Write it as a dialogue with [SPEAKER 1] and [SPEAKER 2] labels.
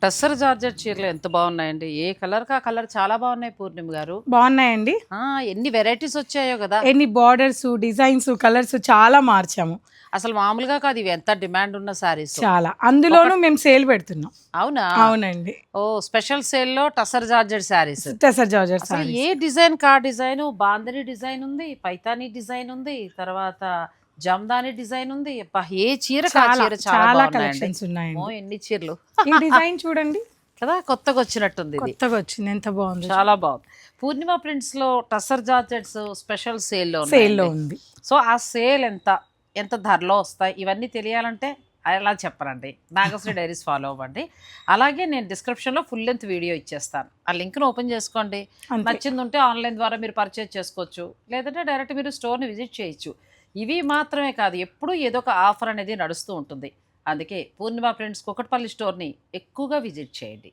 [SPEAKER 1] Tussar georgette చీరలు ఎంత బాగున్నాయండి. ఏ కలర్‌కి ఆ కలర్ చాలా బాగున్నాయి పూర్ణిమ గారు.
[SPEAKER 2] బాగున్నాయండి.
[SPEAKER 1] ఆ! ఎన్ని వెరైటీస్ వచ్చాయో గదా!
[SPEAKER 2] ఎన్ని బార్డర్స్, డిజైన్స్, కలర్స్ చాలా మార్చాము.
[SPEAKER 1] అసలు మామూలుగా కాదు ఇవి ఎంత డిమాండ్ ఉన్న సారీస్.
[SPEAKER 2] చాలా. అందులోనూ మేము సేల్ పెడుతున్నాం.
[SPEAKER 1] అవునా?
[SPEAKER 2] అవునండి.
[SPEAKER 1] ఓహ్! స్పెషల్ సేల్‌లో టసర్ జార్జెట్ సారీస్.
[SPEAKER 2] టసర్ జార్జెట్
[SPEAKER 1] అసలు ఏ
[SPEAKER 2] సారీస్.
[SPEAKER 1] డిజైన్‌కి ఆ డిజైను బాందిని డిజైన్ ఉంది, పైతానీ డిజైన్ ఉంది, తర్వాత జమదాని డిజైన్ ఉంది. అబ్బా! ఏ చీరకి ఆ
[SPEAKER 2] చాలా
[SPEAKER 1] చీర చాలా
[SPEAKER 2] చాలా
[SPEAKER 1] బాగున్నాయండి.
[SPEAKER 2] కలెక్షన్స్
[SPEAKER 1] అమ్మో!
[SPEAKER 2] ఉన్నాయండి.
[SPEAKER 1] ఎన్ని చీరలు.
[SPEAKER 2] ఈ డిజైన్ చూడండి.
[SPEAKER 1] కదా కొత్తగొచ్చినట్టుంది ఇది.
[SPEAKER 2] కొత్తగా వచ్చింది. ఎంత బాగుందో.
[SPEAKER 1] చాలా బాగుంది. పూర్ణిమ ప్రింట్స్‌లో టసర్ జార్జెట్స్ స్పెషల్ సేల్‌లో
[SPEAKER 2] సేల్లో
[SPEAKER 1] ఉన్నాయండి.
[SPEAKER 2] ఉంది.
[SPEAKER 1] సో, ఆ సేల్ ఎంత? ఎంత ధరలో వస్తాయి? ఇవన్నీ తెలియాలంటే ఎలా చెప్పరండి. నాగశ్రీ డైరీస్ ఫాలో అవ్వండి. అలాగే నేను డిస్క్రిప్షన్‌లో ఫుల్ లెంత్ వీడియో ఇచ్చేస్తాను. ఆ లింక్‌ని ఓపెన్ చేసుకోండి.
[SPEAKER 2] అంతే.
[SPEAKER 1] నచ్చిందుంటే ఆన్‌లైన్ ద్వారా మీరు పర్చేజ్ చేసుకోవచ్చు. లేదంటే డైరెక్ట్ మీరు స్టోర్‌ని విజిట్ చేయొచ్చు. ఇవి మాత్రమే కాదు ఎప్పుడూ ఏదో ఒక ఆఫర్ అనేది నడుస్తూ ఉంటుంది. అందుకే పూర్ణిమ ప్రింట్స్ కూకట్పల్లి స్టోర్‌ని ఎక్కువగా విజిట్ చేయండి.